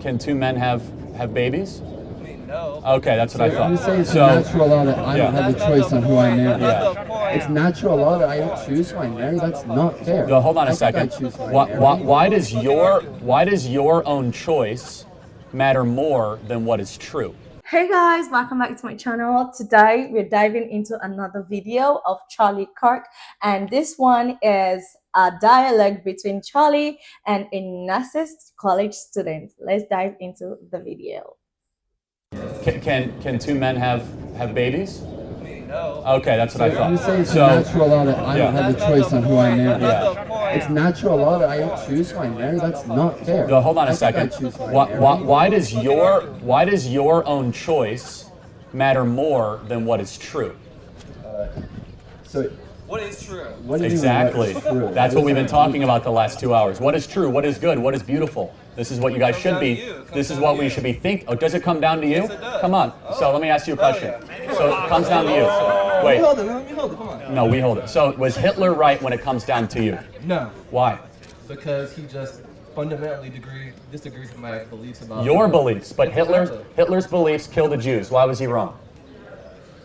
Can two men have babies? No. Okay, that's what I thought. You say it's a natural law that I don't have a choice on who I marry. Yeah. It's natural law that I don't choose who I marry. That's not fair. No, hold on a second. Why does your own choice matter more than what is true? Hey guys, welcome back to my channel. Today we're diving into another video of Charlie Kirk, and this one is a dialogue between Charlie and a narcissist college student. Let's dive into the video. Can two men have babies? No. Okay, that's what I thought. You say it's a natural law that I don't have a choice on who I marry. Yeah. It's natural law that I don't choose who I marry. That's not fair. No, hold on a second. Why does your own choice matter more than what is true? What is true? Exactly. That's what we've been talking about the last 2 hours. What is true? What is good? What is beautiful? This is what you guys should be. This is what we should be thinking. Oh, does it come down to you? Come on. So let me ask you a question. So it comes down to you. Wait. Let me hold it. Come on. No, we hold it. So was Hitler right when it comes down to you? No. Why? Because he just fundamentally disagrees with my beliefs about Your beliefs, but Hitler's beliefs killed the Jews. Why was he wrong?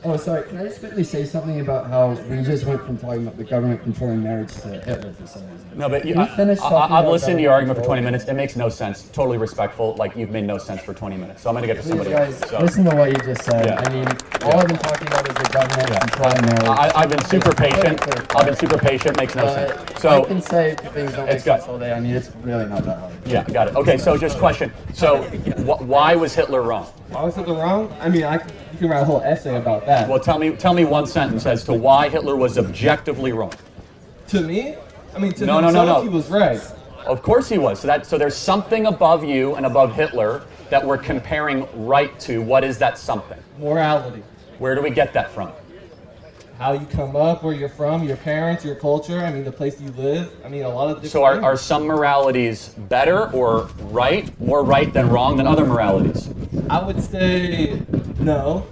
Oh, sorry. Can I just quickly say something about how we just went from talking about the government controlling marriage to Hitler for some reason? No, but I've listened to your argument for 20 minutes. It makes no sense. Totally respectful. Like, you've made no sense for 20 minutes. So I'm going to get to somebody else. So. Listen to what you just said. Yeah. I mean, all I've been talking about is the government controlling marriage. I've been super patient. I've been super patient. Makes no sense. So I can say things don't make sense all day. I mean, it's really not that hard. Yeah, got it. Okay, so just question. So why was Hitler wrong? Why was Hitler wrong? I mean, you can write a whole essay about that. Well, tell me one sentence as to why Hitler was objectively wrong. To me? I mean, to No. himself, he was right. Of course he was. So there's something above you and above Hitler that we're comparing right to. What is that something? Morality. Where do we get that from? How you come up, where you're from, your parents, your culture, I mean, the place you live. I mean, a lot of different So are some moralities better or more right than wrong than other moralities? I would say no,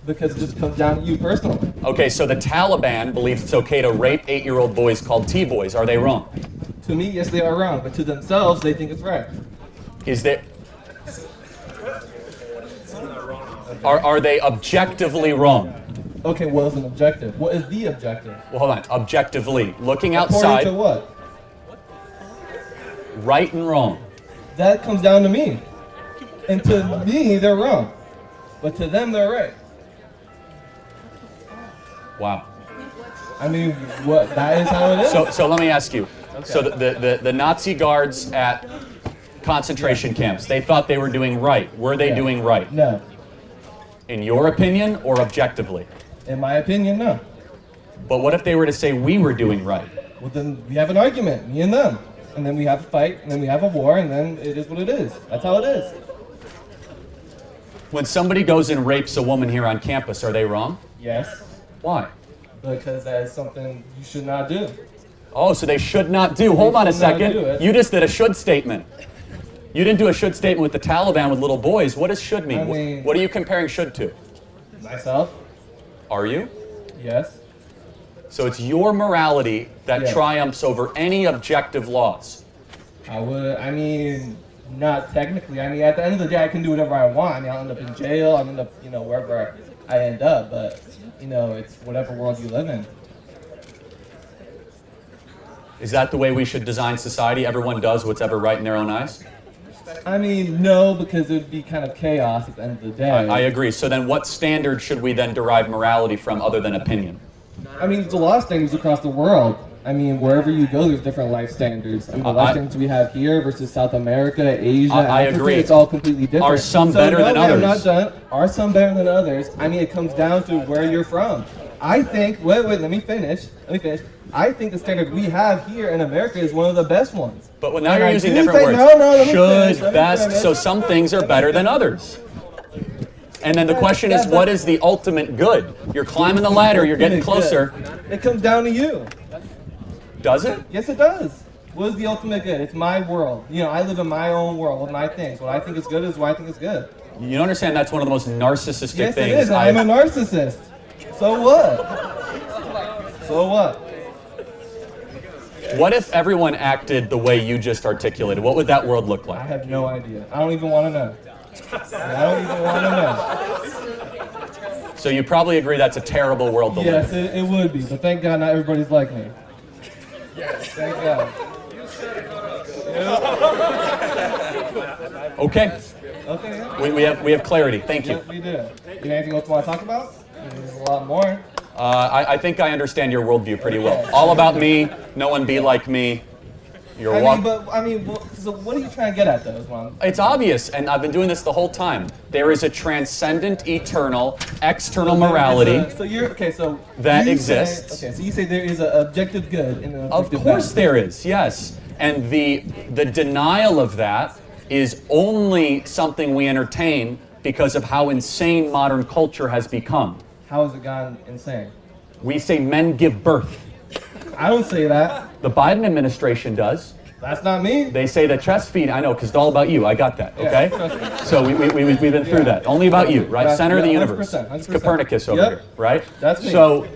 because it just comes down to you personally. Okay, so the Taliban believes it's okay to rape 8-year-old boys called T-boys. Are they wrong? To me, yes, they are wrong, but to themselves, they think it's right. Is there... Are they objectively wrong? Okay, what is an objective? What is the objective? Well, hold on. Objectively, looking outside... According to what? Right and wrong. That comes down to me. And to me, they're wrong. But to them, they're right. Wow. I mean, that is how it is. So let me ask you. Okay. So the Nazi guards at concentration camps, they thought they were doing right. Were they doing right? No. In your opinion or objectively? In my opinion, no. But what if they were to say we were doing right? Well, then we have an argument, me and them. And then we have a fight, and then we have a war, and then it is what it is. That's how it is. When somebody goes and rapes a woman here on campus, are they wrong? Yes. Why? Because that is something you should not do. Oh, so they should not do. Hold on a second. You just did a should statement. You didn't do a should statement with the Taliban with little boys. What does should mean? I mean, what are you comparing should to? Myself. Are you? Yes. So it's your morality that triumphs over any objective laws. I mean, not technically. I mean, at the end of the day, I can do whatever I want. I mean, I'll end up in jail. I'll end up, wherever I end up. But, it's whatever world you live in. Is that the way we should design society? Everyone does what's ever right in their own eyes? I mean, no, because it would be kind of chaos at the end of the day. I agree. So then what standard should we then derive morality from other than opinion? I mean, there's a lot of standards across the world. I mean, wherever you go, there's different life standards. I mean, the life standards we have here versus South America, Asia, I Africa, agree. it's all completely different. Are some better than others? I'm not done. Are some better than others? I mean, it comes down to where you're from. I think, wait, let me finish. I think the standard we have here in America is one of the best ones. But now you're using different words. Should, best, so some things are better than others. And then the question is, what is the ultimate good? You're climbing the ladder, you're getting closer. It comes down to you. Does it? Yes, it does. What is the ultimate good? It's my world. I live in my own world with my things. What I think is good is what I think is good. You don't understand that's one of the most narcissistic things. Yes, it is. I'm a narcissist. So what? So what? What if everyone acted the way you just articulated? What would that world look I like? have no idea. I don't even want to know. I don't even want to know. So you probably agree that's a terrible world to live Yes, in. it would be, but thank God not everybody's like me. Yes, thank God. Okay, Okay, yeah. we have clarity. Thank you. Yes, we do. You got anything else you want to talk about? There's a lot more. I think I understand your worldview pretty well. All about me, no one be like me. You're So what are you trying to get at, though, is what I'm- It's obvious, and I've been doing this the whole time. There is a transcendent, eternal, external morality. So you're okay. So that you exists. Say, okay, so you say there is an objective good and an Of objective course bad. there is, yes. And the denial of that is only something we entertain because of how insane modern culture has become. How has it gone insane? We say men give birth. I don't say that. The Biden administration does. That's not me. They say that chest feeding, I know, because it's all about you. I got that, Yeah, okay? trust me. So we've been through that. Only about you, right? Yeah, Center of the yeah, universe. 100%, It's Copernicus over Yep. here, right? That's me. So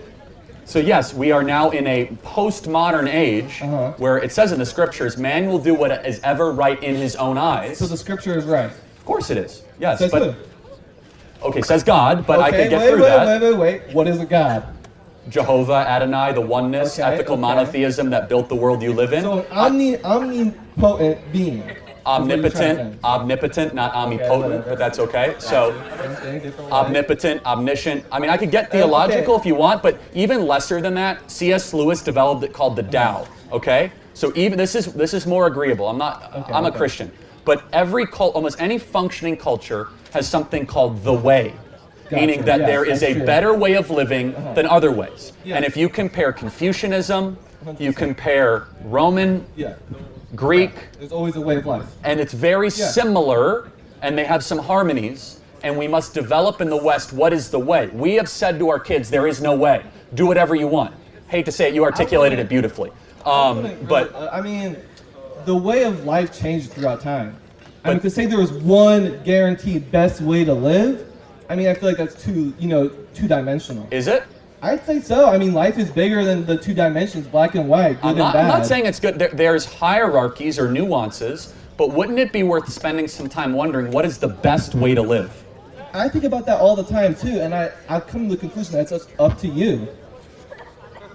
yes, we are now in a postmodern age where it says in the scriptures, man will do what is ever right in his own eyes. So the scripture is right. Of course it is. Yes, Says but who? okay, says God, but I Okay, could get wait, through wait, that. Wait. What is a God? Jehovah, Adonai, the oneness, Okay, ethical okay. monotheism that built the world you live in. So an omnipotent being. is what you're trying to say. Omnipotent, not omnipotent, whatever. but that's okay. So Anything different way? omnipotent, omniscient. I mean, I could get theological Okay. if you want, but even lesser than that, C.S. Lewis developed it called the Tao. Okay, so even this is more agreeable. I'm a okay. Christian, but almost any functioning culture has something called the way. Gotcha. Meaning that Yes, there is that's a true. better way of living than other ways. Yeah. And if you compare Confucianism, you compare Roman, Yeah. Greek, There's always a way of life. and it's very Yeah. similar, and they have some harmonies, and we must develop in the West what is the way. We have said to our kids, there is no way. Do whatever you want. Hate to say it, you articulated it beautifully. But I mean, the way of life changed throughout time. I mean, to say there was one guaranteed best way to live, I mean, I feel like that's two-dimensional. is it? I'd say so. I mean, life is bigger than the two dimensions, black and white, good I'm and bad. not saying it's good. There's hierarchies or nuances, but wouldn't it be worth spending some time wondering what is the best way to live? I think about that all the time too, and I've come to the conclusion that it's just up to you.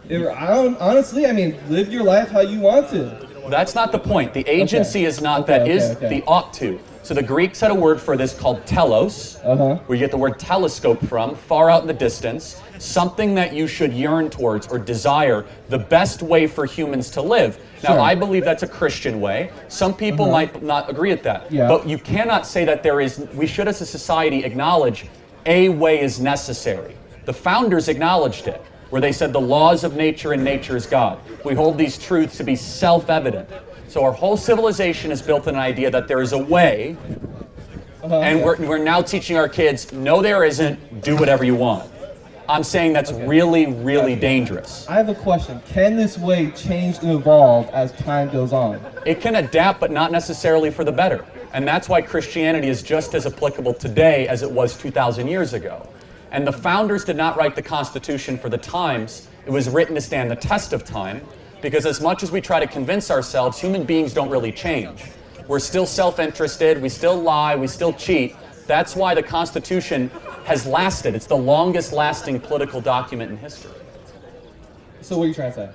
Honestly, I mean, live your life how you want to. That's not the point. The agency is not that is the ought to. So the Greeks had a word for this called telos, where you get the word telescope from, far out in the distance, something that you should yearn towards or desire, the best way for humans to live. Now, Sure. I believe that's a Christian way. Some people might not agree with that. Yeah. But you cannot say that we should as a society acknowledge a way is necessary. The founders acknowledged it, where they said the laws of nature and nature is God. We hold these truths to be self-evident. So our whole civilization is built on an idea that there is a way, and we're now teaching our kids, no there isn't, do whatever you want. I'm saying that's really, really dangerous. I have a question. Can this way change and evolve as time goes on? It can adapt, but not necessarily for the better. And that's why Christianity is just as applicable today as it was 2,000 years ago. And the founders did not write the Constitution for the times. It was written to stand the test of time, because as much as we try to convince ourselves, human beings don't really change. We're still self-interested, we still lie, we still cheat. That's why the Constitution has lasted. It's the longest lasting political document in history. So what are you trying to say?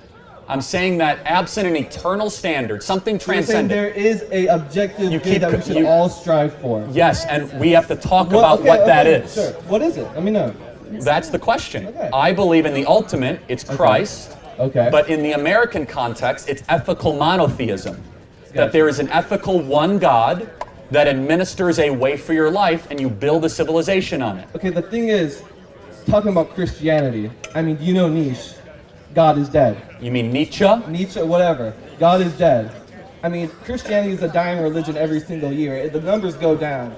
I'm saying that absent an eternal standard, something You're saying transcendent. there is a objective You good keep- that we should you- all strive for. Yes, and we have to talk Well, about okay, what that okay, is. Sure. What is it? Let me know. That's the question. Okay. I believe in the ultimate, it's Christ. Okay. But in the American context, it's ethical monotheism. Gotcha. That there is an ethical one God that administers a way for your life, and you build a civilization on it. Okay, the thing is, talking about Christianity, I mean, you know Nietzsche, God is dead. You mean Nietzsche? Nietzsche, whatever, God is dead. I mean, Christianity is a dying religion every single year. The numbers go down.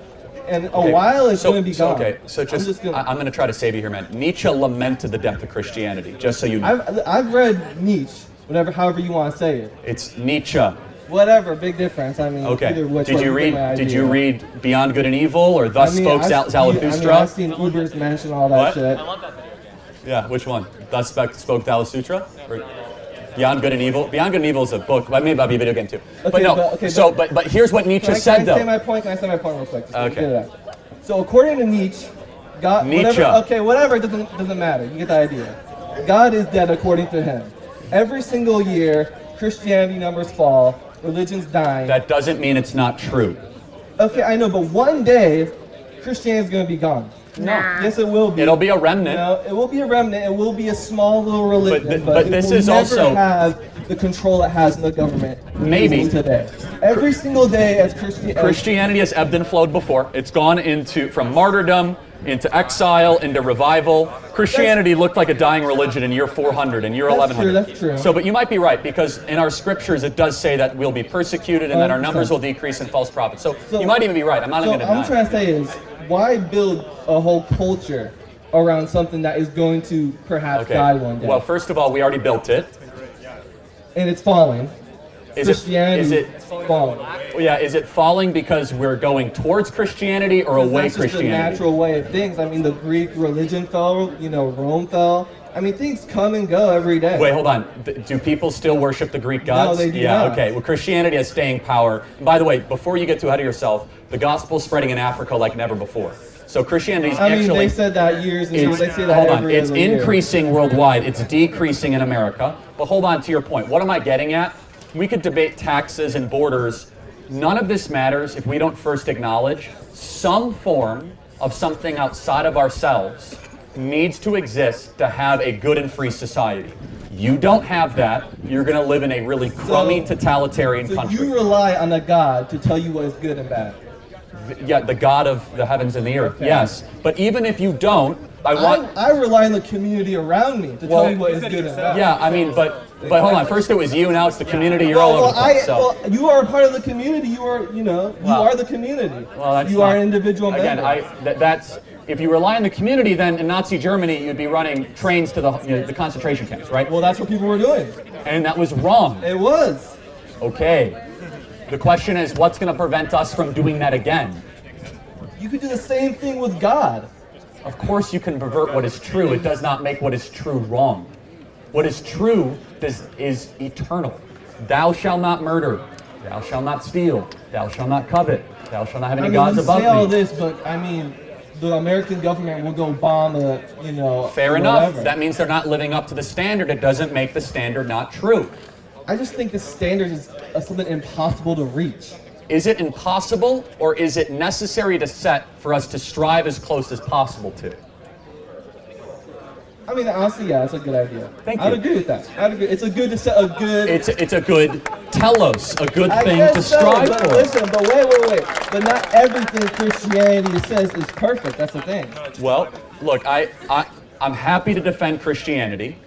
And a while it's going to be gone. Okay, so I'm going to try to save you here, man. Nietzsche lamented the death of Christianity, just so you know. I've read Nietzsche, however you want to say it. It's Nietzsche. Whatever, big difference. I mean, Okay. either which Did way you get my read? Did you idea. read Beyond Good and Evil or Thus Spoke Zarathustra? I've seen Uber's mention all that What? shit. Yeah, which one? Thus Spoke Zarathustra? Beyond Good and Evil. Beyond Good and Evil is a book. Well, maybe that'll be a video game too. Okay, But no. But here's what Nietzsche said Can I though. say my point? Can I say my point real quick? Just Okay. get it out. So according to Nietzsche, God. Nietzsche. Whatever. It doesn't matter. You get the idea. God is dead according to him. Every single year, Christianity numbers fall. Religion's dying. That doesn't mean it's not true. Okay, I know, but one day, Christianity's gonna be gone. Nah. Yes, it will be. It'll be a remnant. No, it will be a remnant. It will be a small little religion, but it this will is never also have the control it has in the government. Maybe. Today, every single day as Christianity has ebbed and flowed before. It's gone from martyrdom into exile, into revival. Christianity looked like a dying religion in year 400 and year 1100. That's true. So, but you might be right, because in our scriptures it does say that we'll be persecuted and that our 100%. numbers will decrease in false prophets. So you might even be right. I'm not So even going to I'm deny. trying to say is, why build a whole culture around something that is going to perhaps die one day? Well, first of all, we already built it. And it's falling. Is Christianity it falling. Yeah, is it falling because we're going towards Christianity or away That's just the Christianity? natural way of things. I mean, the Greek religion fell, Rome fell. I mean, things come and go every day. Wait, hold on. Do people still worship the Greek gods? No, they do Yeah, not. okay. Well, Christianity has staying power. And by the way, before you get too ahead of yourself, the gospel's spreading in Africa like never before. So Christianity's I mean, actually... they said that years ago. They say that hold on. every It's other year. increasing worldwide. It's decreasing in America. But hold on to your point. What am I getting at? We could debate taxes and borders. None of this matters if we don't first acknowledge some form of something outside of ourselves needs to exist to have a good and free society. You don't have that. You're going to live in a really crummy, totalitarian So country. you rely on a God to tell you what is good and bad. Yeah, the God of the heavens and the earth. Okay. Yes, but even if you don't, I rely on the community around me to tell me what is good and bad. Yeah, I mean, but hold on. First it was you, now it's the community. You're all over the place. So. Well, you are a part of the community. You are, you are the community. Well, that's you not, are an individual again, member. that's if you rely on the community, then in Nazi Germany you'd be running trains to the concentration camps, right? Well, that's what people were doing. And that was wrong. It was. Okay. The question is, what's going to prevent us from doing that again? You could do the same thing with God. Of course you can pervert what is true. It does not make what is true wrong. What is true is eternal. Thou shalt not murder. Thou shalt not steal. Thou shalt not covet. Thou shalt not have any gods you above say all me. this, but I mean, the American government will go bomb a, Fair whatever. enough. That means they're not living up to the standard. It doesn't make the standard not true. I just think the standard is something impossible to reach. Is it impossible, or is it necessary to set for us to strive as close as possible to? I mean, honestly, yeah, that's a good idea. Thank I'd you. agree with that. I'd agree. It's a good to set a good. It's a good telos, a good I thing guess to so, strive but for. listen, but wait. But not everything Christianity says is perfect. That's the thing. Well, look, I'm happy to defend Christianity,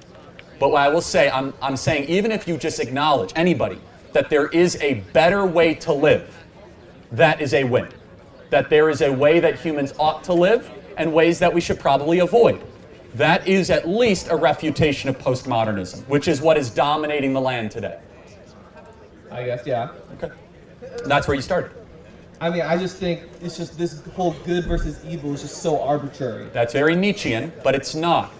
but what I will say, I'm saying even if you just acknowledge, anybody, that there is a better way to live, that is a win. That there is a way that humans ought to live and ways that we should probably avoid. That is at least a refutation of postmodernism, which is what is dominating the land today. I guess, yeah. Okay. That's where you started. I mean, I just think it's just this whole good versus evil is just so arbitrary. That's very Nietzschean, but it's not.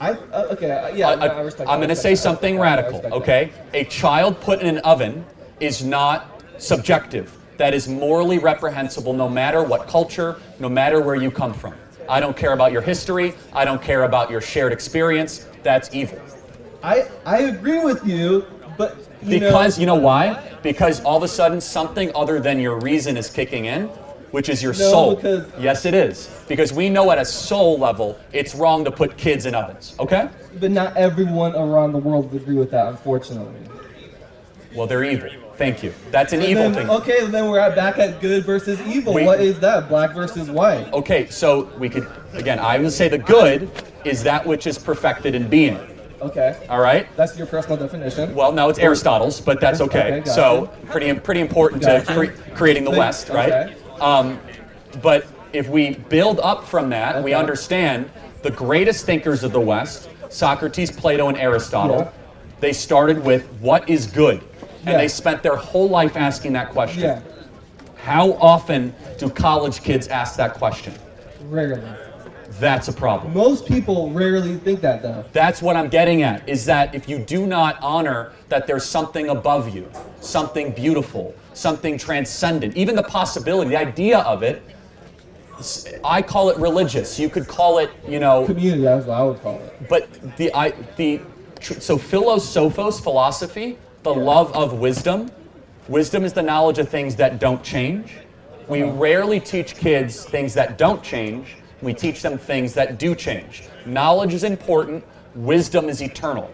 I respect that. I'm going to say something radical, okay? A child put in an oven is not subjective. That is morally reprehensible no matter what culture, no matter where you come from. I don't care about your history. I don't care about your shared experience. That's evil. I agree with you, but You know why? Because all of a sudden something other than your reason is kicking in, which is your soul. Because yes, it is. Because we know at a soul level, it's wrong to put kids in ovens, okay? But not everyone around the world would agree with that, unfortunately. Well, they're evil. Thank you. That's an evil thing. Okay, then we're back at good versus evil. What is that? Black versus white. Okay, so we could, again, I would say the good is that which is perfected in being. Okay. All right? That's your personal definition. Well, no, it's Aristotle's, but that's okay. Okay, gotcha. So pretty important to Gotcha. creating the West, right? Okay. But if we build up from that, we Okay. understand the greatest thinkers of the West, Socrates, Plato, and Aristotle, Yeah. they started with what is good? And Yeah. they spent their whole life asking that question. Yeah. How often do college kids ask that question? Rarely. That's a problem. Most people rarely think that, though. That's what I'm getting at, is that if you do not honor that there's something above you, something beautiful, something transcendent, even the possibility, the idea of it, I call it religious. You could call it, you know... Community, that's what I would call it. But so philosophos, philosophy, the love of wisdom. Wisdom is the knowledge of things that don't change. We rarely teach kids things that don't change. We teach them things that do change. Knowledge is important. Wisdom is eternal.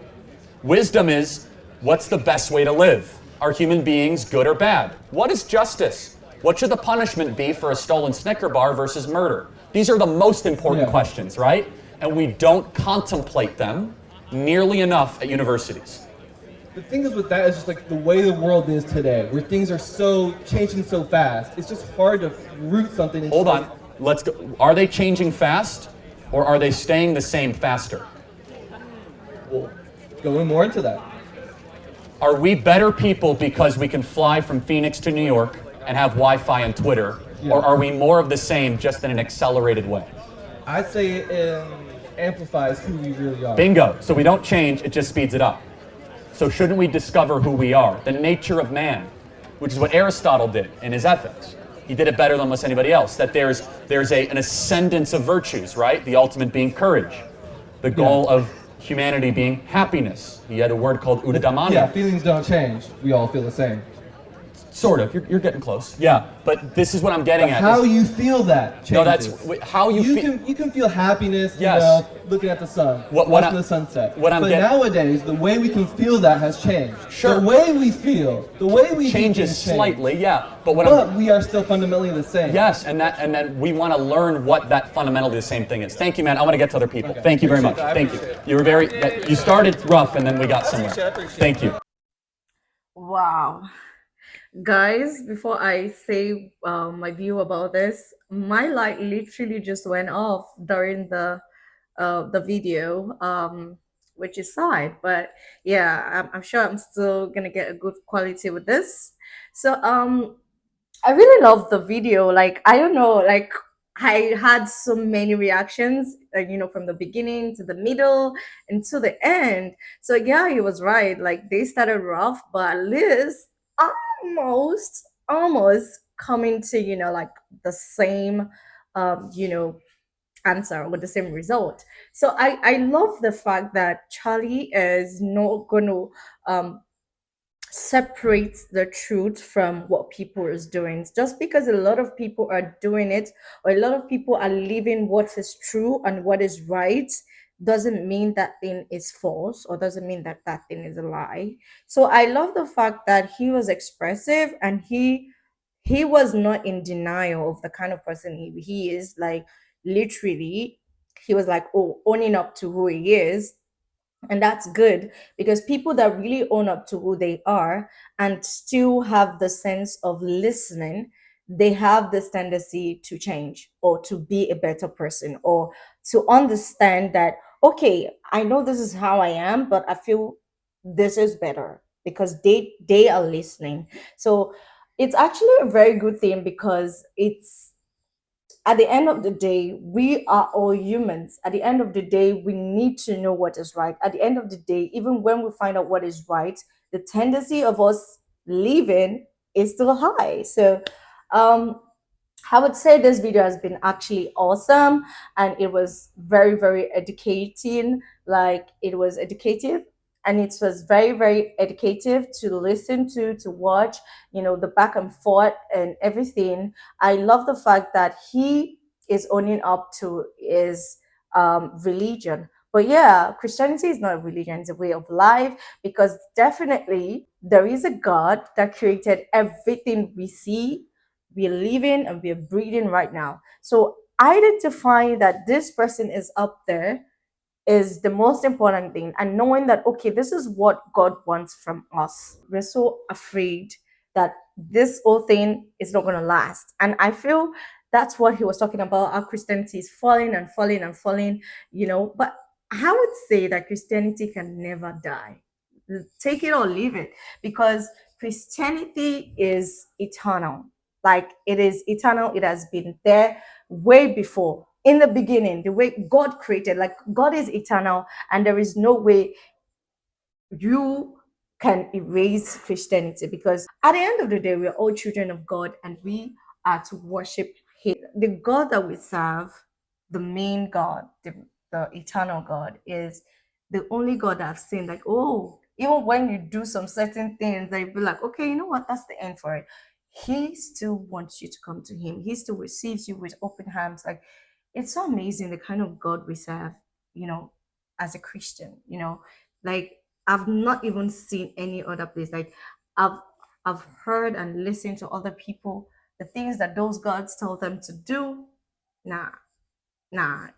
Wisdom is, what's the best way to live? Are human beings good or bad? What is justice? What should the punishment be for a stolen Snicker bar versus murder? These are the most important questions, right? And we don't contemplate them nearly enough at universities. The thing is with that is just like the way the world is today, where things are so changing so fast. It's just hard to root something into... Hold on. Let's go. Are they changing fast, or are they staying the same faster? Well, going more into that. Are we better people because we can fly from Phoenix to New York and have Wi-Fi and Twitter, or are we more of the same, just in an accelerated way? I'd say it amplifies who we really are. Bingo. So we don't change, it just speeds it up. So shouldn't we discover who we are? The nature of man, which is what Aristotle did in his Ethics. He did it better than almost anybody else. That there's an ascendance of virtues, right? The ultimate being courage. The goal of humanity being happiness. He had a word called eudaimonia. Yeah, feelings don't change. We all feel the same. Sort of. You're getting close. Yeah, but this is what I'm getting at. How you feel that changes. No, that's how you feel. You can feel happiness, Yes. you know, looking at the sun, watching the sunset. But nowadays, the way we can feel that has changed. Sure. The way we feel, the way we changes slightly, yeah. But we are still fundamentally the same. Yes, and then we want to learn what that fundamentally the same thing is. Thank you, man. I want to get to other people. Okay. Thank you very much. Thank you. You were you started rough, and then we got somewhere. Thank you. Wow. Guys, before I say my view about this, my light literally just went off during the video, which is sad, but yeah, I'm sure I'm still gonna get a good quality with this. So I really love the video. Like, I don't know, like I had so many reactions, you know, from the beginning to the middle and to the end. So yeah, he was right. Like, they started rough, but at least almost coming to, you know, like the same you know, answer with the same result. So I love the fact that Charlie is not going to separate the truth from what people is doing. Just because a lot of people are doing it, or a lot of people are living what is true and what is right, doesn't mean that thing is false, or doesn't mean that that thing is a lie. So I love the fact that he was expressive, and he was not in denial of the kind of person he is. Like, literally, he was like, oh, owning up to who he is. And that's good, because people that really own up to who they are and still have the sense of listening, they have this tendency to change, or to be a better person, or to understand that, okay, I know this is how I am, but I feel this is better, because they are listening. So it's actually a very good thing, because it's, at the end of the day, we are all humans. At the end of the day, we need to know what is right. At the end of the day, even when we find out what is right, the tendency of us leaving is still high. So I would say this video has been actually awesome, and it was very, very educating. Like, it was educative, and it was very, very educative to listen to watch, you know, the back and forth and everything. I love the fact that he is owning up to his religion. But yeah, Christianity is not a religion, it's a way of life, because definitely there is a God that created everything we see, we're living, and we're breathing right now. So identifying that this person is up there is the most important thing, and knowing that, okay, this is what God wants from us. We're so afraid that this whole thing is not going to last, and I feel that's what he was talking about. Our Christianity is falling and falling and falling, you know. But I would say that Christianity can never die. Take it or leave it, because Christianity is eternal. Like, it is eternal. It has been there way before in the beginning, the way God created. Like, God is eternal, and there is no way you can erase Christianity, because at the end of the day, we are all children of God, and we are to worship Him. The God that we serve, the main God, the eternal God, is the only God that I've seen. Like, oh, even when you do some certain things, they be like, okay, you know what? That's the end for it. He still wants you to come to Him. He still receives you with open arms. Like, it's so amazing the kind of God we serve, as a Christian, like, I've not even seen any other place. Like, I've I've heard and listened to other people, the things that those gods tell them to do. Nah,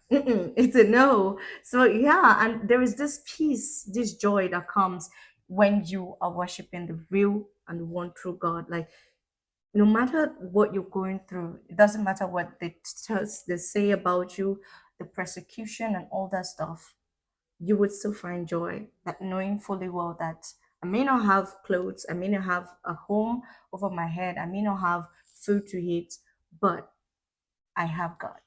it's a no. So yeah, and there is this peace, this joy that comes when you are worshiping the real and one true God. Like, no matter what you're going through, it doesn't matter what they say about you, the persecution and all that stuff, you would still find joy, that knowing fully well that I may not have clothes, I may not have a home over my head, I may not have food to eat, but I have God.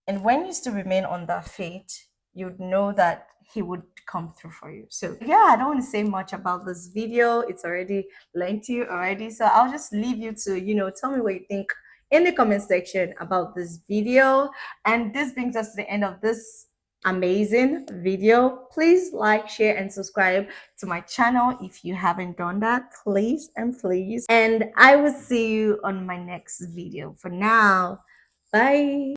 And when you still remain on that faith, you'd know that He would come through for you. So yeah, I don't want to say much about this video. It's already lengthy already. So I'll just leave you to, tell me what you think in the comment section about this video. And this brings us to the end of this amazing video. Please like, share, and subscribe to my channel if you haven't done that, please and please. And I will see you on my next video. For now, bye.